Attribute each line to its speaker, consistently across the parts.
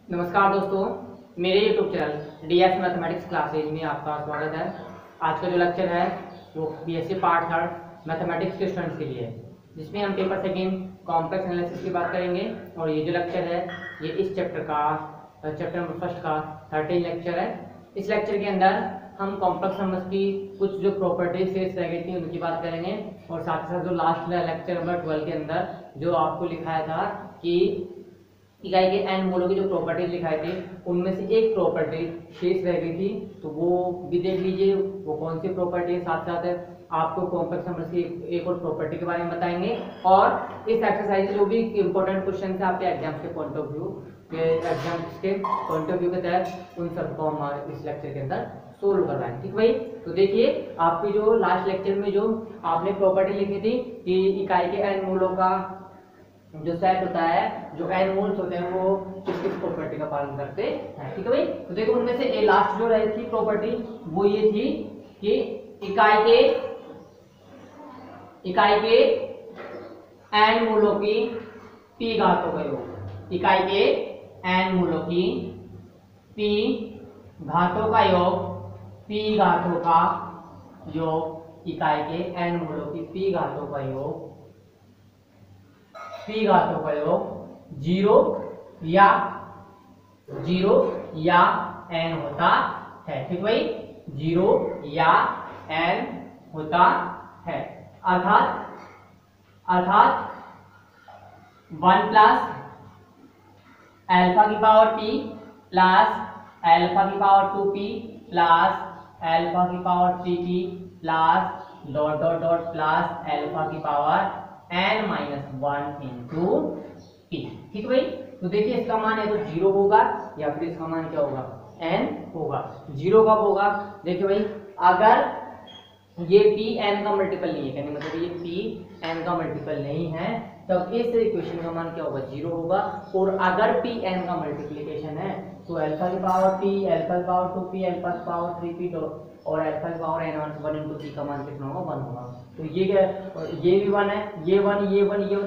Speaker 1: नमस्कार दोस्तों, मेरे YouTube channel DS mathematics classes में आपका स्वागत है। आज का जो लेक्चर है वो बीएससी पार्ट थर्ड मैथमेटिक्स के स्टूडेंट्स के लिए है, जिसमें हम पेपर सेकंड कॉम्प्लेक्स एनालिसिस की बात करेंगे। और ये जो लेक्चर है ये इस चैप्टर नंबर फर्स्ट का 13 लेक्चर है। इस लेक्चर के अंदर हम कॉम्प्लेक्स नंबर्स की कुछ जो प्रॉपर्टीज शेष रह गई थी उनकी बात करेंगे, और साथ ही साथ जो लास्ट लेक्चर नंबर 12 के अंदर जो आपको लिखाया था कि इकाई के एन मोलों की जो प्रॉपर्टीज लिखाई थी उनमें से एक प्रॉपर्टी शेष रह गई थी, तो वो भी देख लीजिए वो कौन सी प्रॉपर्टी है। साथ साथ आपको कॉम्प्लेक्स नंबर्स की एक और प्रॉपर्टी के बारे में बताएंगे, और इस एक्सरसाइज जो भी इंपॉर्टेंट क्वेश्चन है आपके एग्जाम्स के पॉइंट ऑफ व्यू के तहत उन सबको हम इस लेक्चर के अंदर सोल्व करवाएंगे। ठीक भाई, तो देखिए आपकी जो लास्ट लेक्चर में जो आपने प्रॉपर्टी लिखी थी कि इकाई के एन मूलों का जो सेट होता है, जो एन मोल्स होते हैं वो किस किस प्रॉपर्टी का पालन करते हैं। ठीक है भाई, तो देखो उनमें से लास्ट जो रही थी प्रॉपर्टी वो ये थी कि इकाई के एन मूलों की पी घातों का योग, इकाई के एन मूलों की पी घातों का योग, पी घातों का योग, इकाई के एन मूलों की पी घातों का योग, पी घातों का योग जीरो या एन होता है। ठीक भाई, जीरो या एन होता है, अर्थात 1 प्लस एल्फा की पावर पी प्लस एल्फा की पावर 2p प्लस एल्फा की power 3p plus dot dot dot plus alpha की पावर n-1 इंटू p। ठीक भाई, तो देखिए इसका मान है तो जीरो होगा या फिर इसका मान क्या होगा, n होगा। जीरो कब होगा, देखिए भाई अगर ये p n का मल्टीपल नहीं है, कहने मतलब ये p n का मल्टीपल नहीं है तब इस इक्वेशन का मान क्या होगा, जीरो होगा। और अगर p n का मल्टीप्लिकेशन है तो अल्फा की पावर p, अल्फा की पावर 2p, अल्फा की पावर 3p और अल्फा की पावर n-1 इंटू p का मान कितना होगा, 1 होगा। तो ये क्या है, ये भी 1 है, ये 1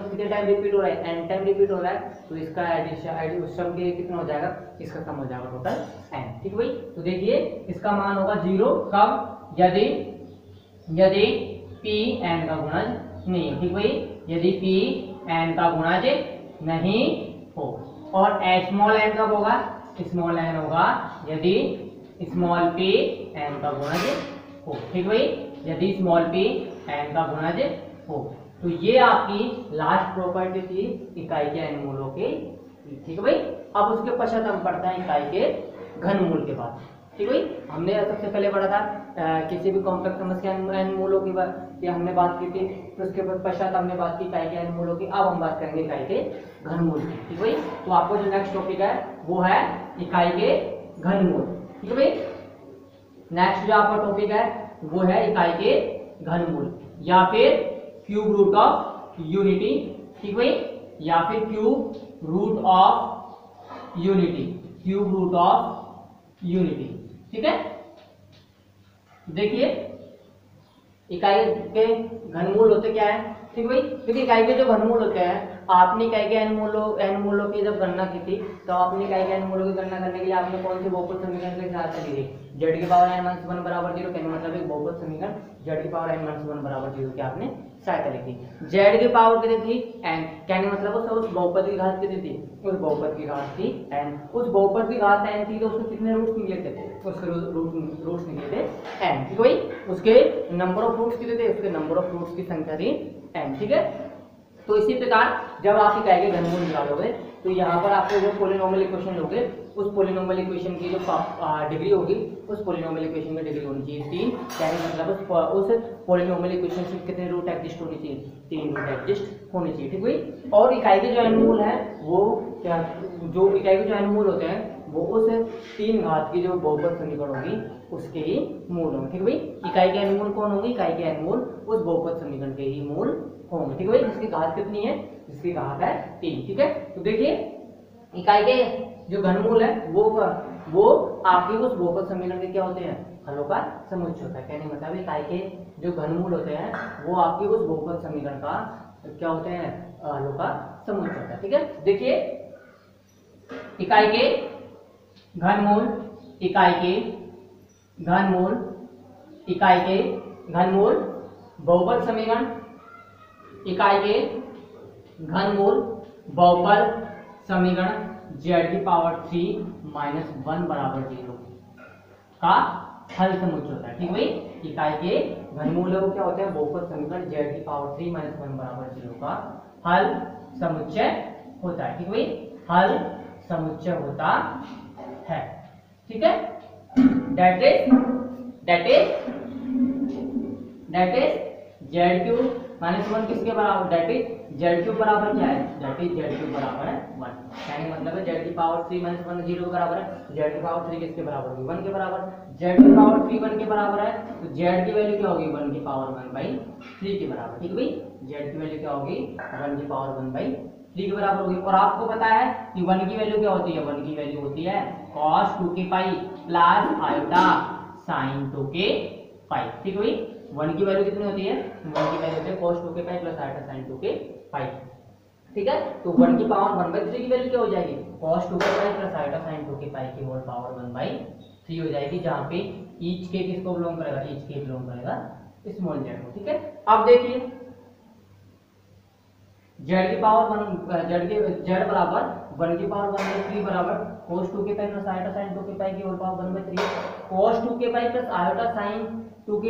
Speaker 1: कितने टाइम रिपीट हो रहा है, n टाइम रिपीट हो रहा है, तो इसका एडिशन सम के कितना हो जाएगा, इसका सम हो जाएगा टोटल n। ठीक भाई, तो देखिए इसका मान होगा जीरो कब, यदि p n का गुणज नहीं है। ठीक भाई, यदि p n का गुणज नहीं हो। और स्मॉल n कब होगा, स्मॉल n होगा यदि स्मॉल p n का गुणज हो। ठीक भाई, यदि स्मॉल p n का गुणज हो। तो ये आपकी लास्ट प्रॉपर्टी थी इकाई के एन मूलों की। ठीक है भाई, अब उसके पश्चात हम पढ़ते हैं इकाई के घनमूल के बाद। ठीक भाई, हमने सबसे पहले पढ़ा था किसी भी कॉम्प्लेक्स नंबर के एन मूलों की हमने बात की थी, तो उसके पश्चात हमने बात की इकाई के एन मूलों की। अब हम बात करेंगे इकाई के घनमूल की। ठीक भाई, तो आपको जो नेक्स्ट टॉपिक है वो है इकाई के घनमूल। ठीक है भाई, नेक्स्ट जो आपका टॉपिक है वो है इकाई के घनमूल या फिर क्यूब रूट ऑफ यूनिटी। ठीक भाई, या फिर cube root of unity, cube root of unity. ठीक है, देखिए इकाई के घनमूल होते क्या है। ठीक भाई, क्योंकि इकाई के जो घनमूल होते हैं, आपने इकाई के एन मूलों की जब गणना की थी तो आपने इकाई के एन मूलों की गणना करने के लिए आपने कौन सी बहुपद समीकरण की सहायता ली थी, जेड की पावर n-1 बराबर 0, कहने मतलब एक बहुपद समीकरण जेड की पावर n-1 बराबर 0 की आपने सहायता ली थी। जेड की पावर कितनी थी, n, कहने मतलब उस बहुपद की घात कितनी थी, उस बहुपद की घात थी n। उस बहुपद की घात n थी तो उसके कितने रूट्स निकले थे, उसके रूट्स निकले थे n। ठीक है भाई, उसके नंबर ऑफ रूट्स कितने थे, उसके नंबर ऑफ रूट्स की संख्या थी n। ठीक है, तो इसी प्रकार जब आप इकाई के घनमूल निकालोगे तो यहाँ पर आपको जो पॉलिनोमियल इक्वेशन लोगे उस पॉलिनोमियल इक्वेशन की जो डिग्री होगी उस पॉलिनोमियल इक्वेशन की डिग्री होनी चाहिए 3। यानी मतलब उस पॉलिनोमियल इक्वेशन से कितने रूट एग्जिस्ट होनी चाहिए, 3 रूट एग्जिस्ट होनी चाहिए। ठीक है, और इकाई के जो घनमूल है वो क्या, जो इकाई के जो घनमूल होते हैं वो उस 3 घात की जो बहुपद समीकरण होगी उसके ही मूल होंगे। ठीक है भाई, इकाई के घनमूल कौन होंगे, इकाई के घनमूल उस बहुपद समीकरण के ही मूल होंगे। ठीक है भाई, जिसकी घात कितनी है, जिसकी घात है 3। ठीक है, तो देखिए इकाई के जो घनमूल है वो आपके उस बहुपद समीकरण के क्या होते हैं, हलों का समुच्चय होता है। कहने मतलब इकाई के जो घनमूल होते हैं वो आपके उस बहुपद समीकरण का क्या होते हैं, हलों का समुच्चय होता है। ठीक है, देखिए इकाई के घनमूल इकाई के घनमूल इकाई के घनमूल बहुपद समीकरण इकाई के घनमूल बहुपद समीकरण z³ -1 बराबर 0 का हल समुच्चय होता है। ठीक भाई, इकाई के घनमूल क्या होते हैं? बहुपद समीकरण z³ -1 बराबर 0 का हल समुच्चय होता है। ठीक भाई, हल समुच्चय होता है। ठीक है, that is z³ -1 किसके बराबर? that is z³ बराबर क्या है? that is z³ बराबर है 1। यानी मतलब है z³ -1 0 के बराबर है, z³ किसके बराबर होगी? 1 के बराबर। z³ 1 के बराबर है तो z की वैल्यू क्या होगी? 1 की पावर 1/3 के बराबर। ठीक है भाई, z की वैल्यू क्या होगी? 1 की पावर 1/3 के बराबर होगी। और आपको पता है कि 1 की वैल्यू क्या होती है? 1 की वैल्यू होती है cos 2k plus iota sin 2k। ठीक है भाई, 1 की वैल्यू कितनी होती है? 1 की वैल्यू होती है cos 2k plus iota sin 2k। ठीक है, तो 1 की पावर 1/3 की वैल्यू क्या हो जाएगी? cos 2k plus iota sin 2k की होल पावर 1/3 हो जाएगी, जहां पे ईच के किसको बिलोंग करेगा? ईच के बिलोंग करेगा स्मॉल z को। ठीक है, अब देखिए z की पावर 1 बराबर 1 की पावर 1/3 बराबर cos 2k plus iota sin 2k की whole power 1/3। cos 2k plus iota sin 2k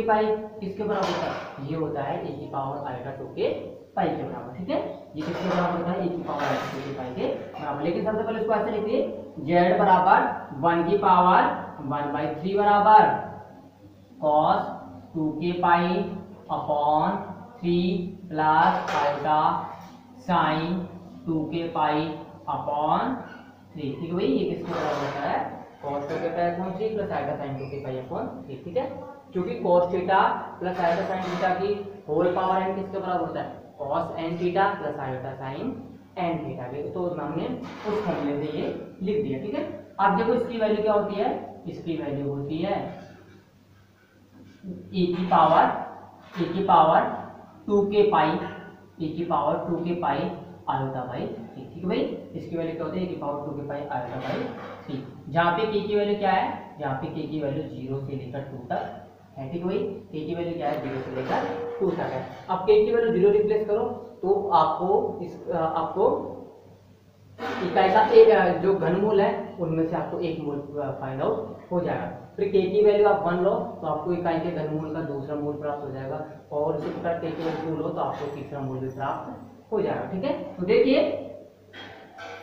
Speaker 1: किसके बराबर होता है? ये होता है e की पावर आयोटा 2k के बराबर। ठीक है, ये किसके बराबर होता है? e की पावर आयोटा 2k के बराबर। लेकिन सबसे पहले इसको ऐसे लिखिए, z बराबर 1 की पावर 1/3 बराबर cos 2k upon 3 plus iota sin 2k upon 3। ठीक है भाई, ये किसके बराबर होता है? cos 2k upon 3 plus iota sin 2k upon 3। ठीक है, क्योंकि cos theta plus iota sin theta की होल पावर n किसके बराबर होता है? cos n theta plus iota sin n theta के। तो हमने उस फॉर्मूले से ये लिख दिया। ठीक है, अब देखो इसकी वैल्यू क्या होती है? इसकी वैल्यू होती है e की पावर 2k आयोटा बाई 3। ठीक है भाई, इसकी वैल्यू क्या होती है? e की पावर 2k आयोटा बाई 3, जहाँ पे k की वैल्यू क्या है? जहाँ पे k की वैल्यू 0 से लेकर 2 तक है। ठीक है भाई, k की वैल्यू क्या है? 0 से लेकर 2 तक है। अब k की वैल्यू 0 रिप्लेस करो तो आपको इकाई का एक जो घनमूल है उनमें से आपको एक मूल फाइंड आउट हो जाएगा। फिर k की वैल्यू आप 1 लो तो आपको इकाई के घनमूल का दूसरा मूल प्राप्त हो जाएगा, और इसी प्रकार k की वैल्यू 2 लो तो आपको तीसरा मूल भी प्राप्त हो जाएगा। ठीक है, तो देखिए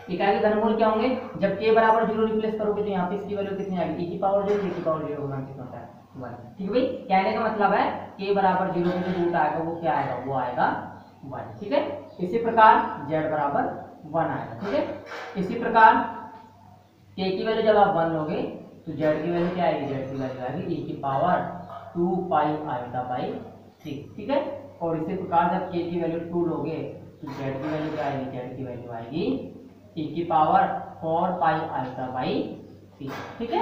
Speaker 1: इकाई के घनमूल क्या होंगे? जब k बराबर 0 रिप्लेस करोगे तो यहाँ पे इसकी वैल्यू कितनी आएगी? e की पावर 0, e की पावर 0 गुना कितना होता है? 1। ठीक है भाई, कहने का मतलब है k बराबर 0 में जो रूट आएगा वो क्या आएगा? वो आएगा 1। ठीक है, इसी प्रकार z बराबर 1 आएगा। ठीक है, इसी प्रकार k की वैल्यू जब आप 1 लोगे तो z की वैल्यू क्या आएगी? z की वैल्यू आएगी e की पावर 2 पाई आयोटा बाई 3। ठीक है, और इसी प्रकार जब k की वैल्यू 2 लोगे तो z की वैल्यू क्या आएगी? z की वैल्यू आएगी e की पावर 4 पाई आयोटा बाई 3। ठीक है,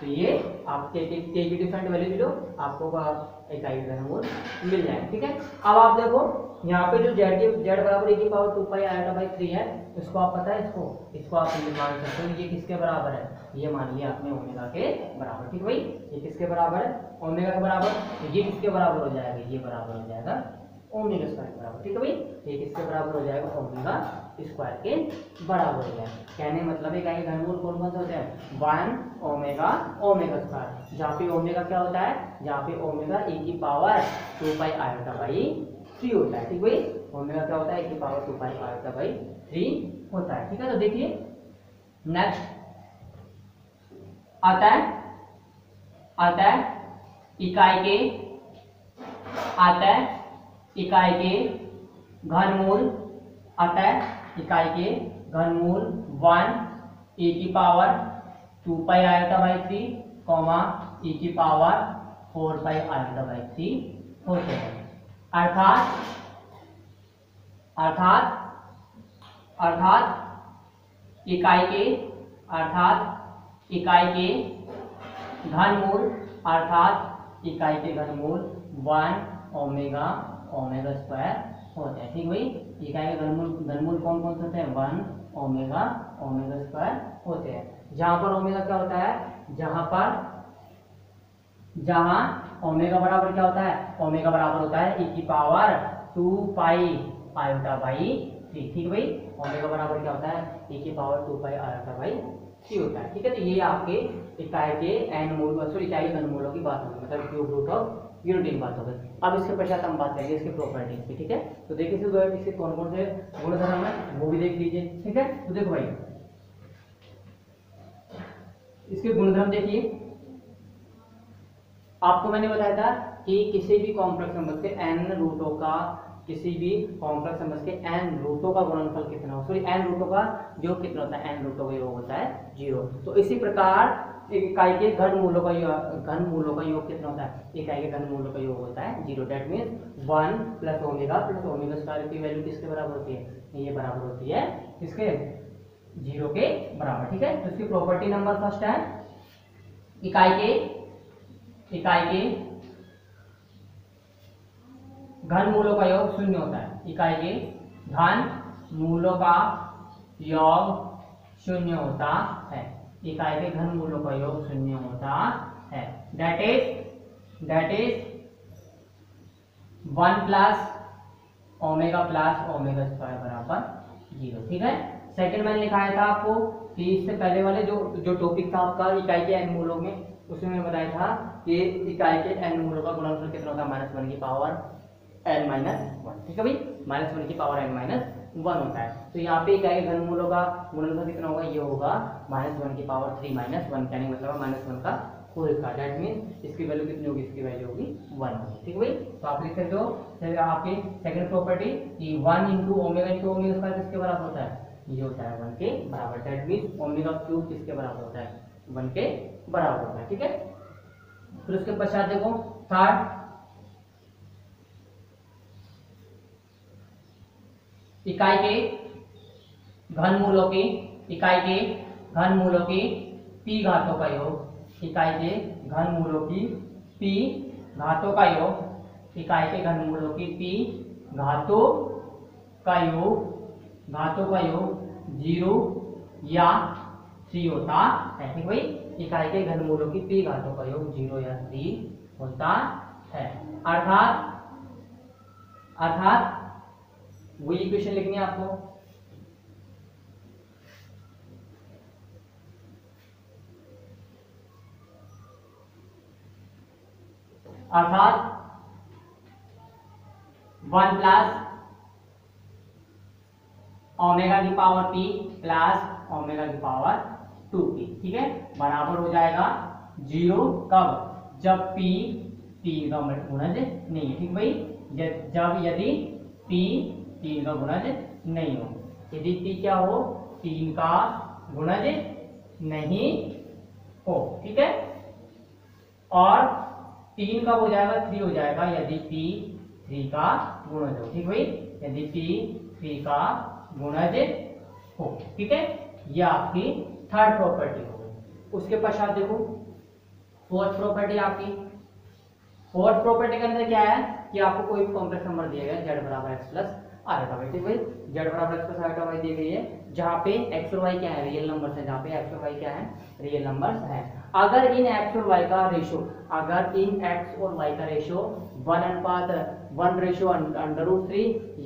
Speaker 1: तो ये आप k की डिफरेंट वैल्यू लो, आपको इकाई का घनमूल मिल जाएगा। ठीक है, अब आप देखो यहाँ पे जो z बराबर e की पावर 2 पाई आयोटा बाई 3 है, इसको आप पता है, इसको आप ये मान सकते हो ये किसके बराबर है? ये मान लिया आपने ओमेगा के बराबर। ठीक है भाई, ये किसके बराबर है? ओमेगा के बराबर। तो ये किसके बराबर हो जाएगा? ये बराबर हो जाएगा ओमेगा स्क्वायर के बराबर। ठीक है भाई, ये किसके बराबर हो जाएगा? ओमेगा स्क्वायर के बराबर हो जाएगा। कहने मतलब इकाई के घनमूल कौन कौन से होते हैं? 1 ओमेगा स्क्वायर, जहाँ पे ओमेगा क्या होता है? जहाँ पे ओमेगा e की पावर 2 पाई आयोटा बाई 3 होता है। ठीक भाई, ओमेगा क्या होता है? e की पावर 2 पाई आयोटा बाई 3 होता है। ठीक है, तो देखिए नेक्स्ट आता है इकाई के घनमूल, आता है इकाई के घनमूल 1 e की power 2 pi iota by 3 comma e की पावर 4 पाई आयोटा बाई 3 होते हैं। अर्थात इकाई के घनमूल 1 ओमेगा स्क्वायर होते हैं। ठीक भाई, इकाई के घनमूल कौन कौन से होते हैं? 1 ओमेगा स्क्वायर होते हैं। जहां पर ओमेगा क्या होता है, जहां ओमेगा बराबर क्या होता है, ओमेगा बराबर होता है e की पावर 2 पाई आयोटा बाई 3। ठीक है भाई, ओमेगा बराबर क्या होता है, e की पावर 2 पाई आयोटा बाई 3 होता है। ठीक है, तो ये आपके इकाई के एन मूल इकाई के घनमूलों की बात होगी, मतलब क्यूब रूट ऑफ यूनिटी की बात होगी। अब इसके पश्चात हम बात करेंगे इसके प्रॉपर्टीज की। ठीक है, तो देखिए इसके कौन कौन से गुणधर्म है वो भी देख लीजिए। ठीक है, तो देखो भाई इसके गुणधर्म देखिए, आपको मैंने बताया था कि किसी भी कॉम्प्लेक्स नंबर के n रूटों का, किसी भी कॉम्प्लेक्स नंबर के n रूटों का गुणनफल कितना हो, सॉरी n रूटों का योग कितना होता है, n रूटों का योग होता है 0। तो इसी प्रकार इकाई के घनमूलों का योग कितना होता है, इकाई के घनमूलों का योग होता है 0। That means 1 plus omega square की वैल्यू किसके बराबर होती है, ये बराबर होती है किसके, 0 के बराबर। ठीक है, तो इसकी प्रॉपर्टी नंबर फर्स्ट है, इकाई के घन मूलों का योग शून्य होता है, इकाई के घन मूलों का योग शून्य होता है, इकाई के घन मूलों का योग शून्य होता है। That is 1 plus omega square बराबर 0। ठीक है, सेकंड मैंने लिखाया था आपको कि इससे पहले वाले जो टॉपिक था आपका इकाई के एन मूलों में, उसमें मैंने बताया था कि इकाई के एन मूलों का गुणनफल कितना होता है, -1 की पावर n - 1। ठीक है भाई, -1 की पावर n - 1 होता है। तो यहाँ पे इकाई के घनमूलों का गुणनफल कितना होगा, ये होगा -1 की पावर 3 - 1, कहने का मतलब -1 का होल स्क्वायर। दैट मींस इसकी वैल्यू कितनी होगी, इसकी वैल्यू होगी 1 होगी। ठीक है भाई, तो आप लिख सकते हो आपकी सेकंड प्रॉपर्टी कि 1 × ओमेगा स्क्वायर किसके बराबर होता है, ये होता है 1 के बराबर। दैट मींस ओमेगा क्यूब किसके बराबर होता है, 1 के बराबर होता है। ठीक है, फिर उसके पश्चात देखो थर्ड, इकाई के घनमूलों की p घातों का योग, इकाई के घनमूलों की p घातों का योग, इकाई के घनमूलों की p घातों का योग 0 या 3 होता है। ठीक भाई, इकाई के घनमूलों की p घातों का योग 0 या 3 होता है। अर्थात वही इक्वेशन लिखनी है आपको, अर्थात 1 प्लस ओमेगा की पावर p प्लस ओमेगा की पावर 2p। ठीक है, बराबर हो जाएगा 0 कब, जब p 3 का गुणज नहीं है। ठीक भाई, यदि p 3 का गुणज नहीं हो, यदि p क्या हो, 3 का गुणज नहीं हो। ठीक है, और 3 कब हो जाएगा, 3 हो जाएगा यदि p 3 का गुणज हो। ठीक भाई, यदि p 3 का गुणज हो। ठीक है, यह आपकी थर्ड प्रॉपर्टी हो गई। उसके पश्चात देखो फोर्थ प्रॉपर्टी आपकी, फोर्थ प्रॉपर्टी के अंदर क्या है कि आपको कोई भी कॉम्प्लेक्स नंबर दिया गया z बराबर x प्लस आयोटा वाई। ठीक भाई, z बराबर x प्लस आयोटा वाई दी गई है, जहाँ पे x और y क्या है, रियल नंबर्स है, जहाँ पे x और y क्या है, रियल नंबर्स है। अगर इन x और y का रेशो, अगर इन x और y का रेशो 1:1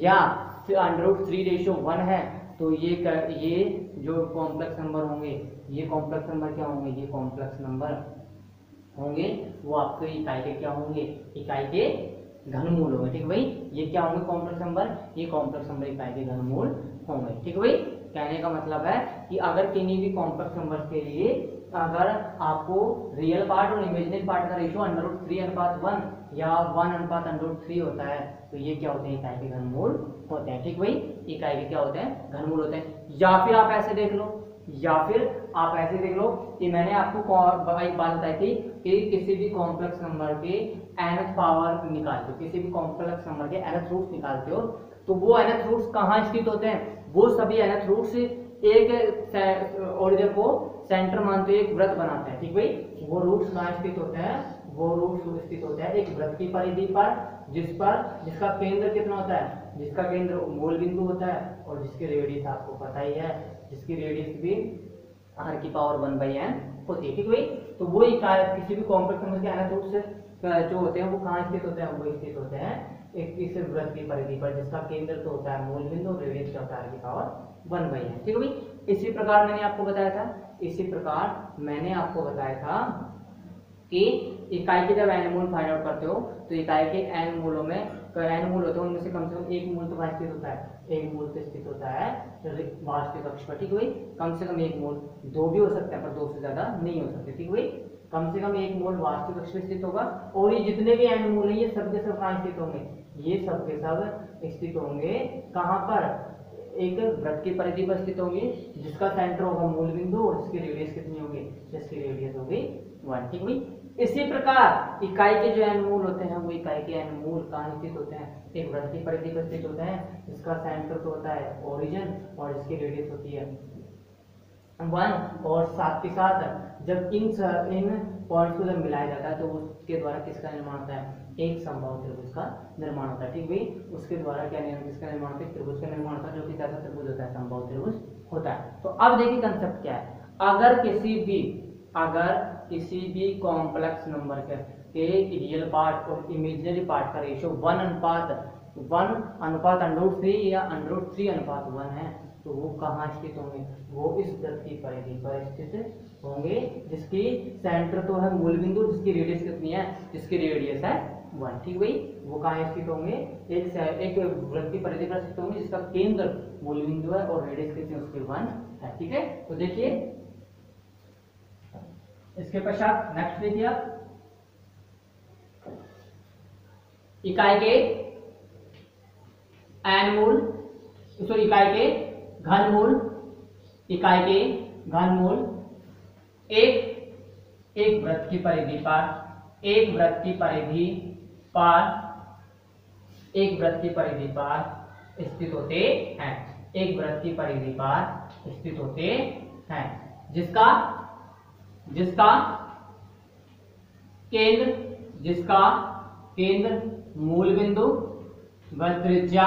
Speaker 1: या फिर √3 है, तो ये जो कॉम्प्लेक्स नंबर होंगे, ये कॉम्प्लेक्स नंबर क्या होंगे, ये कॉम्प्लेक्स नंबर होंगे वो आपके इकाई के क्या होंगे, इकाई के घनमूल होंगे। ठीक भाई, ये क्या होंगे कॉम्प्लेक्स नंबर, ये कॉम्प्लेक्स नंबर इकाई के घनमूल होंगे। ठीक भाई, कहने का मतलब है कि अगर किन्हीं भी कॉम्प्लेक्स नंबर के लिए अगर आपको रियल पार्ट और इमेजिनरी पार्ट का रेशियो √3:1 या 1:√3 होता है, तो ये क्या होते हैं, इकाई के घनमूल होते हैं। ठीक भाई, इकाई के क्या होते हैं, घनमूल होते हैं। या फिर आप ऐसे देख लो कि मैंने आपको एक बात बताई थी कि किसी भी कॉम्प्लेक्स नंबर के nth पावर निकालते हो, किसी भी कॉम्प्लेक्स नंबर के nth रूट्स निकालते हो, तो वो nth रूट्स कहाँ स्थित होते हैं, वो सभी nth रूट्स एक ओरिजिन को सेंटर मानते हुए एक वृत्त बनाते हैं। ठीक भाई, वो रूट्स कहाँ स्थित होते हैं, वो रूट्स स्थित होते हैं एक वृत्त की परिधि पर, जिसका केंद्र कितना होता है, जिसका केंद्र मूल बिंदु होता है और जिसकी रेडियस आपको पता ही है, जिसकी रेडियस भी r की पावर 1/n होती है, ठीक है भाई। तो वो इकाई किसी भी कॉम्प्लेक्स नंबर के एनाटोड से जो होते हैं वो कहाँ स्थित होते हैं, वो स्थित होते हैं एक इस वृत्त की परिधि पर, जिसका केंद्र तो होता है मूल बिंदु और रेडियस क्या होता है r की पावर 1/n, ठीक है भाई। इसी प्रकार मैंने आपको बताया था कि इकाई के जब n मूल फाइंड आउट करते हो तो इकाई के n मूलों में n मूल होते हैं, उनमें से कम एक मूल तो कहाँ स्थित होता है, एक मूल तो स्थित होता है वास्तविक अक्ष पर, ठीक है भाई। कम से कम एक मूल, दो भी हो सकते हैं पर दो से ज्यादा नहीं हो सकते, ठीक है भाई। कम से कम एक मूल वास्तविक अक्ष पर स्थित होगा, और ये जितने भी n मूल हैं ये सब के सब कहाँ स्थित होंगे, ये सब के सब स्थित होंगे कहाँ पर, एक वृत्त की परिधि पर स्थित होंगे, जिसका सेंटर होगा मूल बिंदु और इसकी रेडियस कितनी होगी, जिसकी रेडियस होगी 1, ठीक है। इसी प्रकार इकाई के जो n मूल होते हैं वो इकाई के n मूल कहाँ स्थित होते हैं, एक वृत्त की परिधि पर स्थित होते हैं, जिसका सेंटर तो होता है ओरिजिन और इसकी रेडियस होती है 1, और साथ के साथ जब इन पॉइंट्स को जब मिलाया जाता है तो उसके द्वारा किसका निर्माण होता है, एक समबाहु त्रिभुज का निर्माण होता है, ठीक भाई। उसके द्वारा क्या किसका निर्माण होता है, त्रिभुज का निर्माण होता है, जो कि कैसा त्रिभुज होता है, समबाहु त्रिभुज होता है। तो अब देखिए कंसेप्ट क्या है, अगर किसी भी कॉम्प्लेक्स नंबर के रियल पार्ट और इमेजिनरी पार्ट का रेशियो 1:3 या √3:1 है, तो वो कहाँ स्थित होंगे, वो इस वृत्त की परिधि पर स्थित होंगे, जिसकी सेंटर तो है मूल बिंदु, जिसकी रेडियस कितनी है, जिसकी रेडियस है 1, ठीक भाई। वो कहाँ स्थित होंगे, एक वृत्त की परिधि पर स्थित होंगे, जिसका केंद्र मूल बिंदु है और रेडियस कितनी है, उसकी 1 है, ठीक है। तो देखिए इसके पश्चात नेक्स्ट देखिए आप, इकाई के n मूल, सॉरी इकाई के घन मूल एक वृत्त की परिधि पर स्थित होते हैं, जिसका केंद्र मूल बिंदु व त्रिज्या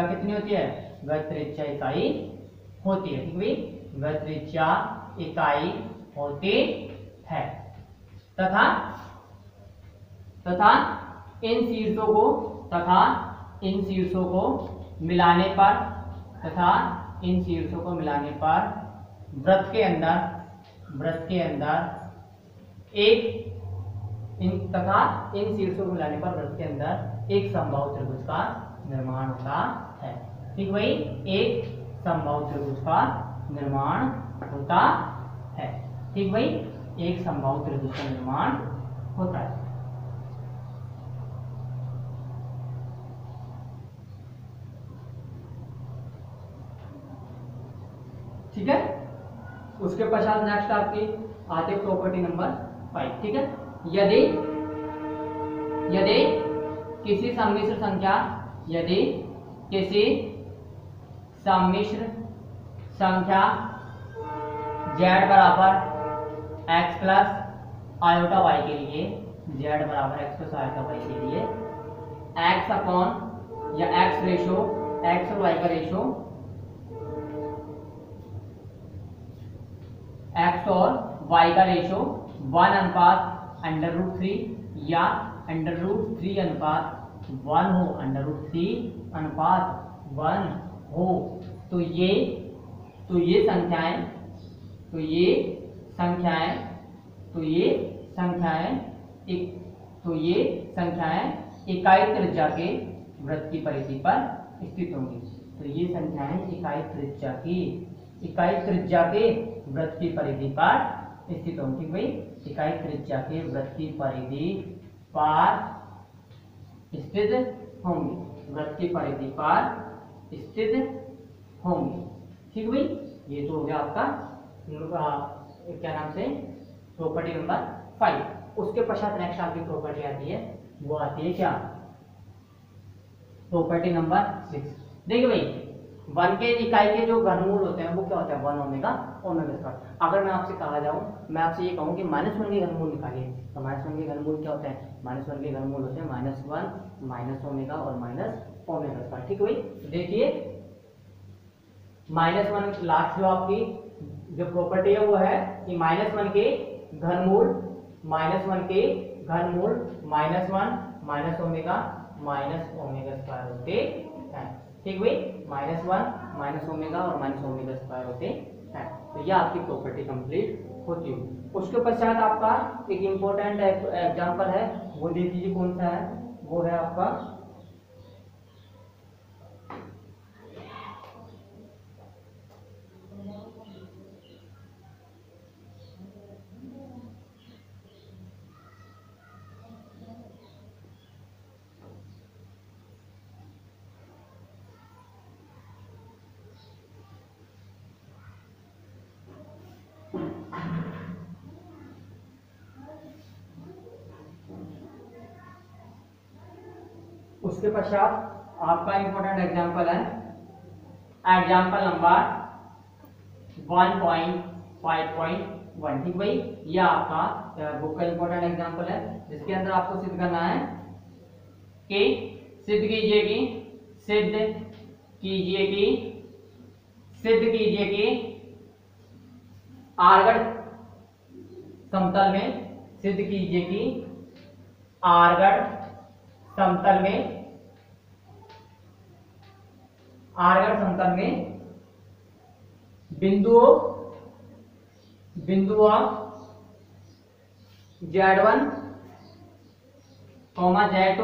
Speaker 1: कितनी होती है, व त्रिज्या इकाई होती है, ठीक भाई, व त्रिज्या इकाई होती है, तथा इन शीर्षों को मिलाने पर वृत्त के अंदर एक समबाहु त्रिभुज का निर्माण होता है, ठीक भाई, एक समबाहु त्रिभुज का निर्माण होता है, ठीक भाई, एक समबाहु त्रिभुज का निर्माण होता है। ठीक है, उसके पश्चात नेक्स्ट आपकी आते प्रॉपर्टी नंबर 5, ठीक है। यदि किसी सम्मिश्र संख्या z बराबर x प्लस आयोटा y के लिए, z बराबर x प्लस आयोटा y के लिए x अपॉन या x रेशो, x और y का रेशो, x और y का रेशो 1:√3 या √3:1 हो, √3:1 हो, तो ये संख्याएं इकाई त्रिज्या के वृत्त की परिधि पर स्थित होंगी। तो ये संख्याएं इकाई त्रिज्या के वृत्त की परिधि पर स्थित होंगी, भाई, इकाई त्रिज्या के वृत्त की परिधि पर स्थित होंगी, ठीक भाई। ये तो हो गया आपका क्या नाम से प्रॉपर्टी नंबर 5। उसके पश्चात नेक्स्ट आपकी प्रॉपर्टी आती है, वो आती है क्या, प्रॉपर्टी नंबर 6। देखिए भाई, 1 के इकाई के जो घनमूल होते हैं वो क्या होता है, 1 ओमेगा स्क्वायर। अगर मैं आपसे मैं आपसे ये कहूँ कि -1 के घनमूल निकालिए, तो -1 के घनमूल क्या होते हैं, -1 के घनमूल होते हैं -1 -ओमेगा और -ओमेगा स्क्वायर, ठीक है भाई। देखिए -1 लास्ट जो आपकी जो प्रॉपर्टी है वो है कि -1 के घनमूल -1 के घनमूल -1 माइनस ओमेगा स्क्वायर होते हैं। ठीक भाई, -1 माइनस ओमेगा और माइनस ओमेगा स्क्वायर होते हैं। तो यह आपकी प्रॉपर्टी कंप्लीट होती है। उसके पश्चात आपका एक इम्पोर्टेंट एग्जांपल है, वो देख लीजिए कौन सा है। वो है आपका उसके पश्चात आपका इंपॉर्टेंट एग्जांपल है एग्जांपल नंबर 1.5.1। ठीक भाई, यह आपका बुक का इंपॉर्टेंट एग्जांपल है, जिसके अंदर आपको सिद्ध करना है कि सिद्ध कीजिए कि आर्गन समतल में सिद्ध कीजिए कि आर्गन समतल में बिंदुओं Z1, Z2,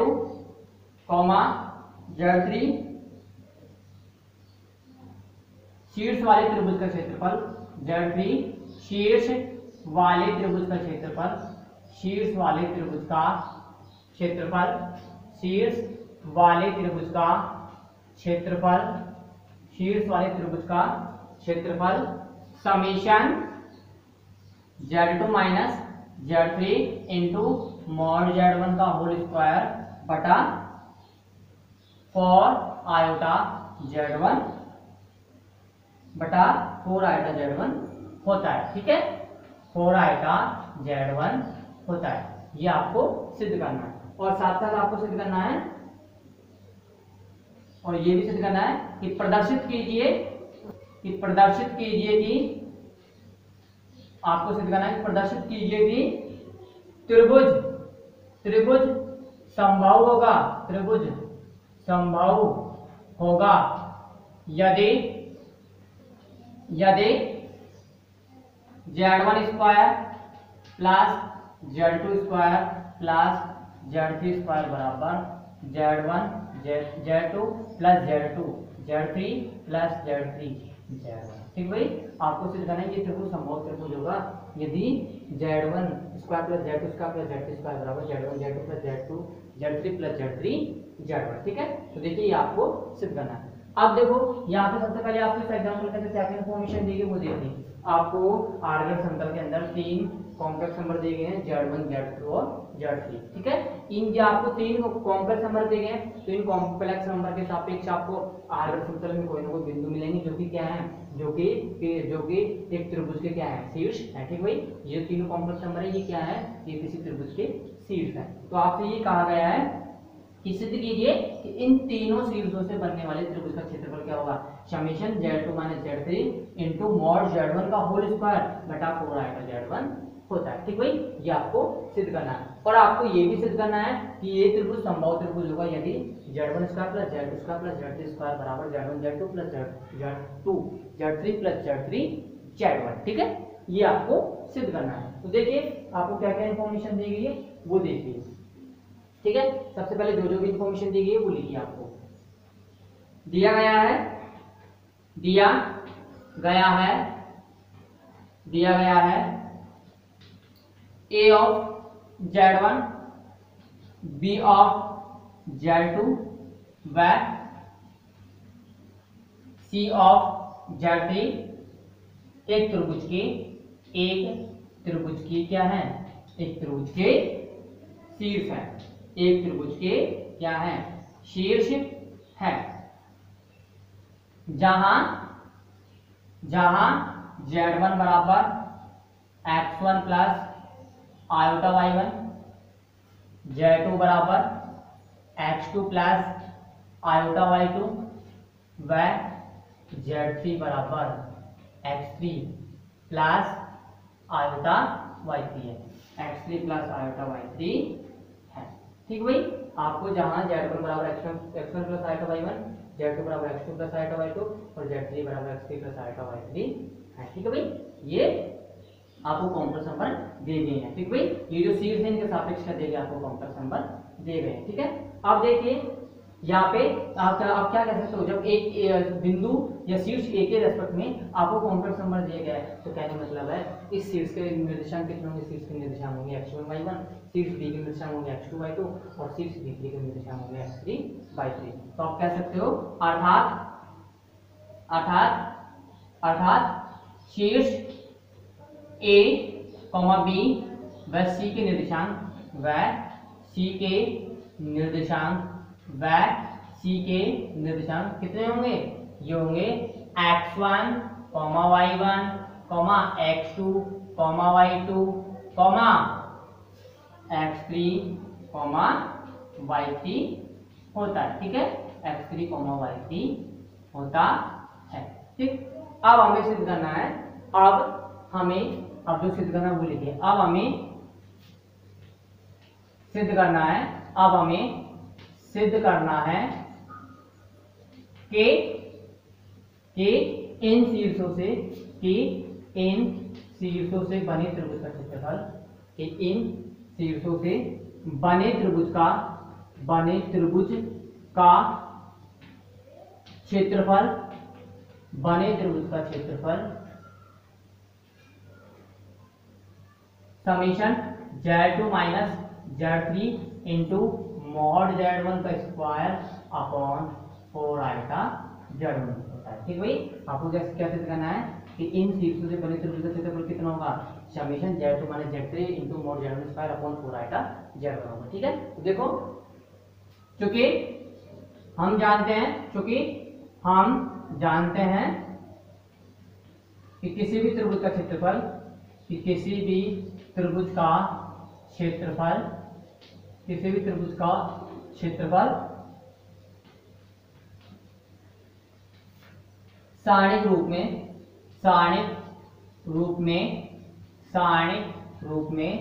Speaker 1: Z3 शीर्ष वाले त्रिभुज का क्षेत्रफल, Z3 शीर्ष वाले त्रिभुज का क्षेत्रफल, शीर्ष वाले त्रिभुज का क्षेत्रफल, शीर्ष वाले त्रिभुज का क्षेत्रफल, शीर्ष वाले त्रिभुज का क्षेत्रफल summation Z2 minus Z3 into mod Z1 का होल स्क्वायर बटा 4 आयोटा Z1 बटा 4 आयोटा Z1 होता है। ठीक है, 4 आयोटा Z1 होता है। ये आपको सिद्ध करना है, और साथ साथ आपको सिद्ध करना है, और ये भी सिद्ध करना है कि प्रदर्शित कीजिए कि आपको सिद्ध करना है कि प्रदर्शित कीजिए कि त्रिभुज समबाहु होगा यदि Z1 square plus Z2 square plus Z3 square बराबर Z1 Z2 plus Z2 Z3 plus Z3 Z1। ठीक भाई, आपको सिद्ध करना है कि त्रिभुज समबाहु त्रिभुज होगा यदि Z1 square plus Z2 square plus Z3 square बराबर Z1 Z2 plus Z2 Z3 plus Z3 Z1। ठीक है, तो देखिए ये आपको सिद्ध करना है। अब देखो यहाँ पे सबसे पहले आपको इस एग्जांपल के अंदर क्या क्या इन्फॉर्मेशन दी गई वो देखिए। आपको आर्गन समतल के अंदर 3 कॉम्प्लेक्स नंबर दिए गए हैं Z1 Z2 और Z3। ठीक है, इन जो आपको 3 कॉम्प्लेक्स नंबर दिए गए हैं, तो इन कॉम्प्लेक्स नंबर के सापेक्ष आपको आर्गन समतल में कोई ना कोई बिंदु मिलेंगे जो कि क्या है, जो कि एक त्रिभुज के क्या है, शीर्ष है। ठीक भाई, ये तीनों कॉम्प्लेक्स नंबर है, ये क्या है, ये किसी त्रिभुज के शीर्ष है। तो आपसे ये कहा गया है कि सिद्ध कीजिए कि इन तीनों शीर्षों से बनने वाले त्रिभुज का क्षेत्रफल क्या होगा, summation Z2 minus Z3 into mod Z1 का होल स्क्वायर बटा 4 आएगा Z1 होता है। ठीक भाई, ये आपको सिद्ध करना है, और आपको ये भी सिद्ध करना है कि ये त्रिभुज समबाहु त्रिभुज होगा यदि Z1 square plus Z2 square plus Z3 square बराबर Z1 Z2 plus Z2 Z3 plus Z3 Z1। ठीक है, ये आपको सिद्ध करना है। तो देखिए आपको क्या क्या इंफॉर्मेशन दी गई है वो देखिए। ठीक है, सबसे पहले जो भी इंफॉर्मेशन दी गई है वो लिखिए। आपको दिया गया है A of Z1 B of Z2 व C ऑफ Z3 एक त्रिभुज की क्या है, एक त्रिभुज के शीर्ष है, एक त्रिभुज के क्या है, शीर्ष है, जहां Z1 बराबर x1 plus iota y1, Z2 बराबर x2 प्लस आयोटा y2 व Z3 बराबर x3 प्लस आयोटा y3 है। x3 प्लस आयोटा y3 है। ठीक भाई, आपको जहां z1 बराबर x1 plus iota y1, z2 बराबर x2 प्लस आयोटा y2 और z3 बराबर x3 प्लस आयोटा y3 है। ठीक है भाई, ये आपको कॉम्प्लेक्स नंबर दे गए हैं। ठीक भाई, ये जो सीरीज है इनके सापेक्ष का देगा आपको कॉम्प्लेक्स नंबर दे गए हैं। ठीक है, अब देखिए यहाँ पे आप क्या कह सकते हो, जब एक बिंदु या शीर्ष ए के रेस्पेक्ट में आपको कॉम्प्लेक्स नंबर दिया गया है तो कहने मतलब है इस शीर्ष के निर्देशांक कितने होंगे, शीर्ष के निर्देशांक होंगे x1 y1, शीर्ष बी के निर्देशांक होंगे x2 y2 और शीर्ष बी के निर्देशांक होंगे x3 y3। तो आप कह सकते हो अर्थात शीर्ष ए बी व सी के निर्देशांक कितने होंगे, ये होंगे x1, y1, x2, y2, x3, y3 होता है। ठीक है, x3, y3 होता है। ठीक, अब हमें सिद्ध करना है, अब जो सिद्ध करना वो लिखिए। अब हमें सिद्ध करना है कि इन शीर्षों से बने त्रिभुज का क्षेत्रफल, कि इन शीर्षों से बने त्रिभुज का क्षेत्रफल summation z2 minus z3 into mod z1 का स्क्वायर अपॉन 4 आइटा z1 होता है। ठीक भाई, आपको क्या सिद्ध करना है कि इन शीर्षों से बने त्रिभुज का क्षेत्रफल कितना होगा, summation z2 minus z3 into mod z1 square upon 4 iota z1 होगा। ठीक है, तो देखो चूंकि हम जानते हैं कि किसी भी त्रिभुज का क्षेत्रफल सारणिक रूप में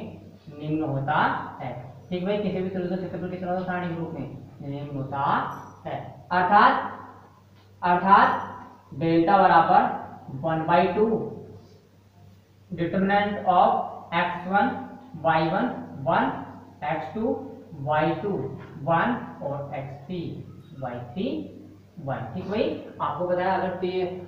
Speaker 1: निम्न होता है। ठीक भाई, किसी भी त्रिभुज का क्षेत्रफल कितना होता है, सारणिक रूप में निम्न होता है। अर्थात डेल्टा बराबर 1/2 determinant of x1 y1 1, x2 y2 1 और x3 y3 1। ठीक भाई, आपको बताया अगर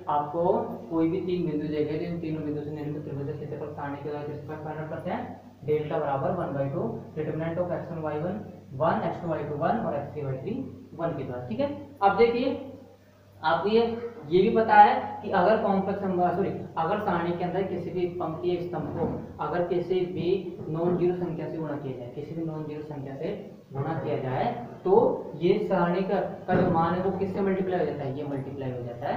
Speaker 1: आपको कोई भी तीन बिंदु देखे तो इन तीनों बिंदु से निर्मित त्रिभुज का क्षेत्रफल सारणी के द्वारा किस प्रकार फाइंड आउट करते हैं, डेल्टा बराबर 1/2 determinant of x1 y1 1, x2 y2 1 और x3 y3 1 के द्वारा। ठीक है, अब देखिए आपको ये भी पता है कि अगर कॉम्प्लेक्स नंबर अगर सारणी के अंदर किसी भी पंक्ति या स्तंभ को अगर किसी भी नॉन जीरो संख्या से गुणा किया जाए तो ये सारणी का जो मान है वो किससे मल्टीप्लाई हो जाता है, ये मल्टीप्लाई हो जाता है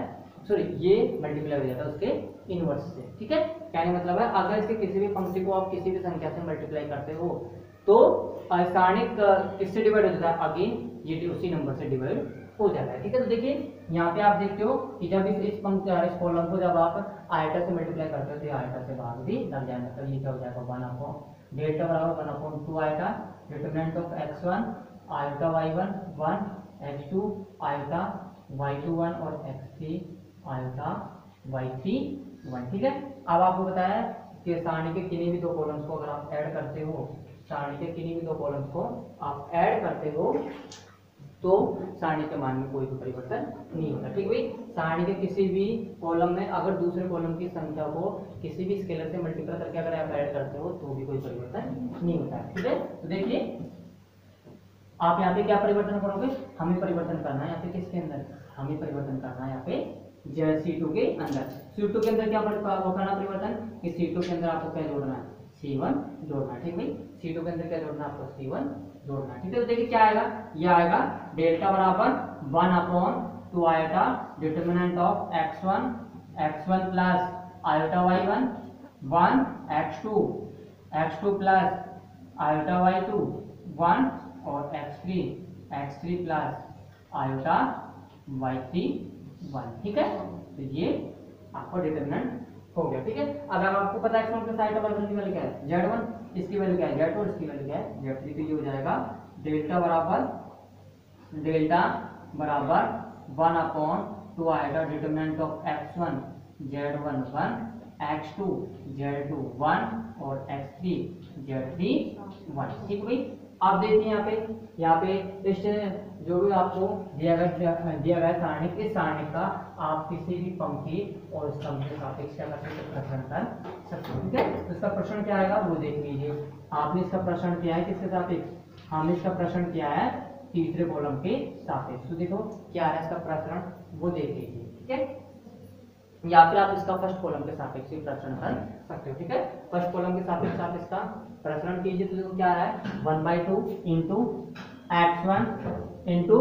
Speaker 1: उसके इनवर्स से। ठीक है, कहने मतलब है अगर इसके किसी भी पंक्ति को आप किसी भी संख्या से मल्टीप्लाई करते हो तो सारणी किससे डिवाइड हो जाता है, अगेन ये उसी नंबर से डिवाइड हो जाता है। ठीक है, तो देखिए यहाँ पे आप देखते हो कि जब इस कॉलम को जब आप आयटा से मल्टीप्लाई करते हो तो आयटा से भाग भी लग जाएगा, तो ये क्या हो जाएगा 1/, डेल्टा बराबर 1/2 eta determinant of x1 eta y1 1, x2 eta y2 1 और x3 आयटा y3 1। ठीक है, अब आपको बताया कि सारणी के किन्हीं भी दो कॉलम्स को अगर आप ऐड करते हो तो सारणी के मान में कोई भी परिवर्तन नहीं होता। ठीक भाई, सारणी के किसी भी कॉलम में अगर दूसरे कॉलम की संख्या को किसी भी स्केलर से मल्टीप्लाई करके अगर आप ऐड करते हो तो भी कोई परिवर्तन नहीं होता है। ठीक है, तो देखिए आप यहाँ पे क्या परिवर्तन करोगे, हमें परिवर्तन करना है यहाँ पे किसके अंदर, हमें परिवर्तन करना है यहाँ पे C2 के अंदर। C2 के अंदर क्या करना परिवर्तन, कि C2 के अंदर आपको क्या जोड़ना है, C1 जोड़ना। ठीक भाई, C2 के अंदर क्या जोड़ना है आपको, C1 जोड़ना। ठीक है, तो देखिए क्या आएगा, ये आएगा डेल्टा बराबर 1/2 eta determinant of x1 plus eta y1 1, x2 plus eta y2 1 और x3 प्लस आयटा y3 1, ठीक है। तो ये आपका डिटरमिनेंट हो गया, ठीक है। अब आपको पता है x1 प्लस i बराबर की वैल्यू क्या है z1, इसकी वैल्यू क्या है z2 और इसकी वैल्यू क्या है z3। तो ये हो जाएगा डेल्टा बराबर 1 अपॉन 2 आएगा determinant of x1 z1 1, x2 z2 1 और x3 z3 1, ठीक भाई। आप देखिए यहाँ पे इस जो भी आपको दिया गया सारणिक, इस सारणिक का आप किसी भी पंक्ति और स्तंभ के सापेक्ष क्या कर सकते हैं, प्रसरण कर सकते हैं, ठीक है। तो इसका प्रसरण क्या आएगा वो देख लीजिए। आपने इसका प्रसरण किया है किसके सापेक्ष, हमने इसका प्रसरण किया है तीसरे कॉलम के सापेक्ष। तो देखो क्या है इसका प्रसरण वो देख लीजिए, ठीक है। या फिर आप इसका फर्स्ट कॉलम के सापेक्ष भी प्रसरण कर सकते हो, ठीक है। फर्स्ट कॉलम के सापेक्ष आप इसका प्रसरण कीजिए तो देखो क्या है 1/2 into x1 into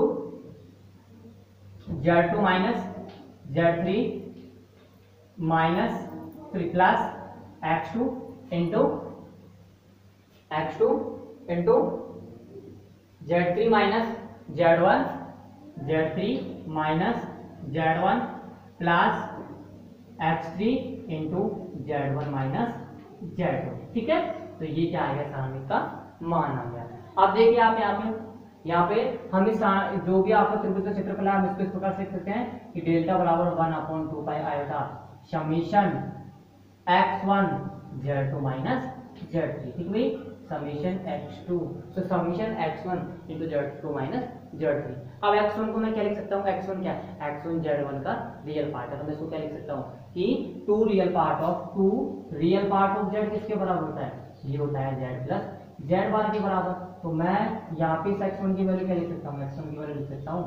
Speaker 1: z2 minus z3 minus 3 plus x2 into z3 minus z1 z3 minus z1 plus x3 into z1 minus z2, ठीक है। तो ये क्या आ गया सारणिक का मान आ गया। अब देखिए आप यहाँ पे हम इस जो भी आपका त्रिभुज का क्षेत्रफल है हम इसको इस प्रकार से लिख सकते हैं कि डेल्टा बराबर 1/2 पाई iota summation x1 z2 minus z3, ठीक भाई। समीशन x2 तो summation x1 into z2 minus z3। अब x1 को मैं क्या लिख सकता हूँ, x1 क्या है, x1 z1 का रियल पार्ट है, तो मैं इसको क्या लिख सकता हूँ कि 2 रियल पार्ट ऑफ z किसके बराबर होता है, ये होता है z प्लस z बार के बराबर। तो मैं यहाँ पे इस x1 की वैल्यू क्या लिख सकता हूँ, x1 की वैल्यू लिख सकता हूँ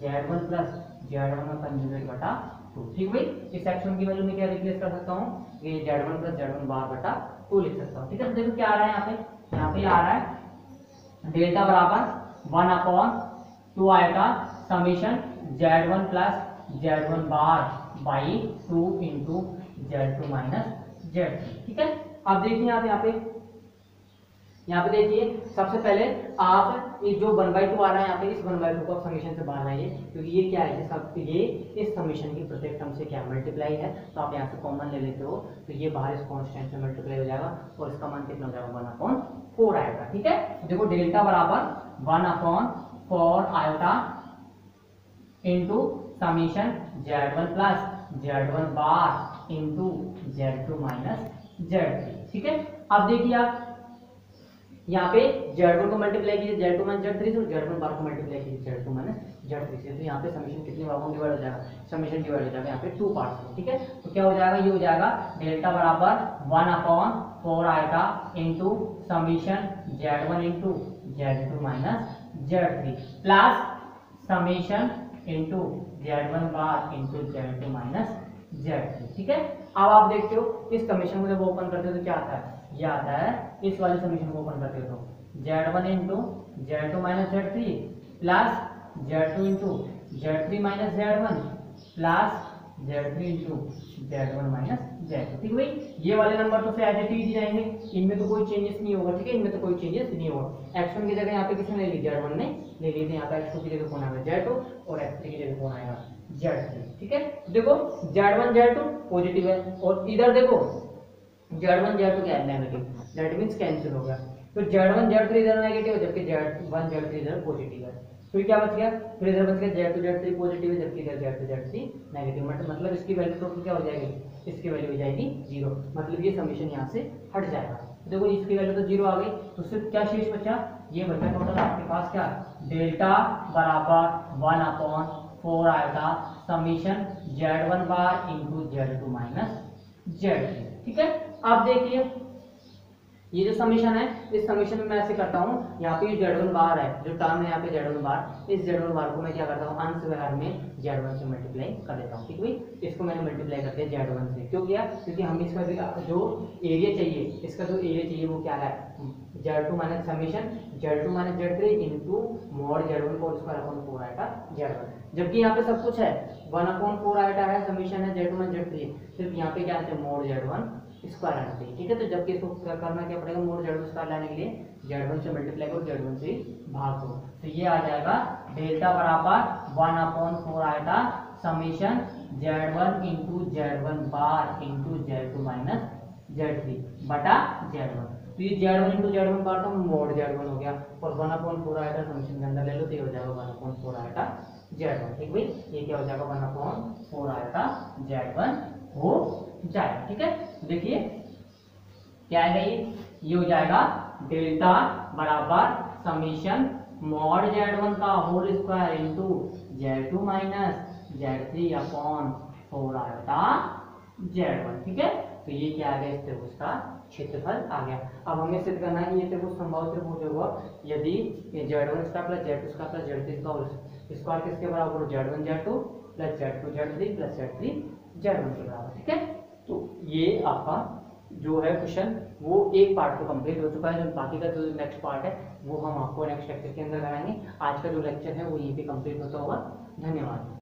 Speaker 1: z1 प्लस z1 का कंजुगेट बटा 2, ठीक भाई। इस x1 की वैल्यू में क्या रिप्लेस कर सकता हूँ, ये z1 प्लस z1 बार बटा 2 लिख सकता हूँ, ठीक है। तो देखो क्या आ रहा है यहाँ पे आ रहा है डेल्टा बराबर 1/2 आएगा summation z1 plus z1 bar by 2 into z2 minus z3, ठीक है। अब देखिए आप यहाँ पे देखिए सबसे पहले आप ये जो 1/2 आ रहा है यहाँ पे इस 1/2 को आप समीशन से बाहर लाइए, क्योंकि ये क्या है ये इस समीशन की प्रत्येक टर्म से क्या मल्टीप्लाई है, तो आप यहाँ से कॉमन ले लेते हो तो ये बाहर इस कांस्टेंट से मल्टीप्लाई हो जाएगा और इसका मान कितना हो जाएगा 1/4 आएगा, ठीक है। देखो डेल्टा बराबर 1/4 iota into summation z1 plus z1 bar into z2 minus z3, ठीक है। अब देखिए आप यहाँ पे z1 को मल्टीप्लाई कीजिए z2 माइनस z3 से, z1 बार को मल्टीप्लाई कीजिए z2 माइनस z3 से, तो यहाँ पे समीशन कितने भागों में डिवाइड हो जाएगा, समीशन डिवाइड हो जाएगा यहाँ पे 2 पार्ट्स में, ठीक है। तो क्या हो जाएगा, ये हो जाएगा डेल्टा बराबर 1/4 आएगा into summation z1 into z2 minus z3 plus summation into z1 bar into z2 minus z3, ठीक है। अब आप देखते हो इस समीशन को जब ओपन करते हो तो क्या आता है, ये आता है इस वाले समीशन को ओपन करते हो तो z1 into z2 minus z3 plus z2 into z3 minus z1 plus z3 into z1 minus z2, ठीक भाई। ये वाले नंबर तो एज इट इज जाएंगे, इनमें तो कोई चेंजेस नहीं होगा, ठीक है, इनमें तो कोई चेंजेस नहीं होगा। x1 की जगह यहाँ पे किसने ले ली, z1 ने ले ली, यहाँ पे x2 की जगह कौन आएगा z2 और x3 की जगह कौन आएगा z3, ठीक है। देखो z1 z2 पॉजिटिव है और इधर देखो z1 z2 क्या है नेगेटिव, दैट मींस कैंसिल हो गया। तो z1 z3 इधर नेगेटिव है जबकि z1 z3 इधर पॉजिटिव है, फिर क्या बच गया, फिर इधर बच गया z2 z3 पॉजिटिव है जबकि इधर z2 z3 नेगेटिव, मतलब इसकी वैल्यू टोटल क्या हो जाएगी, इसकी वैल्यू हो जाएगी 0, मतलब ये समीशन यहाँ से हट जाएगा। देखो इसकी वैल्यू तो 0 आ गई, तो सिर्फ क्या शेष बचा, ये बचा टोटल आपके पास क्या, डेल्टा बराबर 1/4 आएगा summation z1 bar into z2 minus z3, ठीक है। अब देखिए ये जो समीशन है इस समीशन में मैं ऐसे करता हूँ, यहाँ पे z1 बार है जो टर्म है यहाँ पे z1 बार, इस z1 बार को मैं क्या करता हूँ अंश व्यवहार में z1 से मल्टीप्लाई कर देता हूँ, ठीक भाई। इसको मैंने मल्टीप्लाई करते हैं z1 से, क्यों किया, क्योंकि हम इसका जो एरिया चाहिए, इसका जो एरिया चाहिए वो क्या है z2 minus summation z2 minus z3 into mod z1 को स्क्वायर अपॉन 4 आएगा z1, जबकि यहाँ पे सब कुछ है 1/4 आएगा है, समीशन है z2 माइनस z3, सिर्फ यहाँ पे क्या है मॉड z1 स्क्वायर आना चाहिए, ठीक है। तो जबकि इसको करना क्या पड़ेगा, मोड Z1 स्क्वायर लाने के लिए Z1 से मल्टीप्लाई करो, Z1 से भाग दो, तो ये आ जाएगा डेल्टा बराबर 1/4 आएगा summation Z1 into Z1 bar into Z2 minus Z3 बटा Z1। तो ये Z1 इंटू Z1 बार तो मोड Z1 हो गया, और 1/4 आएगा समीशन के अंदर ले लो तो ये हो जाएगा 1/4 आएगा Z1, ठीक भाई। ये क्या हो जाएगा 1/4 आएगा Z1 हो जाएगा, ठीक है। देखिए क्या आएगा, ये हो जाएगा डेल्टा बराबर समीशन मॉड Z1 का whole square into Z2 minus Z3 upon 4 आएगा Z1, ठीक है। तो ये क्या आ गया, इस त्रिभुज का क्षेत्रफल आ गया। अब हमें सिद्ध करना है कि ये त्रिभुज समबाहु त्रिभुज होगा यदि Z1 square plus Z2 square plus Z3 का होल स्क्वायर किसके बराबर हो, Z1 Z2 plus Z2 Z3 plus Z3 Z1 के बराबर, ठीक है। तो ये आपका जो है क्वेश्चन वो एक पार्ट तो कंप्लीट हो चुका है, जो बाकी का जो नेक्स्ट पार्ट है वो हम आपको नेक्स्ट लेक्चर के अंदर कराएंगे। आज का जो लेक्चर है वो यहीं पे कंप्लीट होता होगा। धन्यवाद।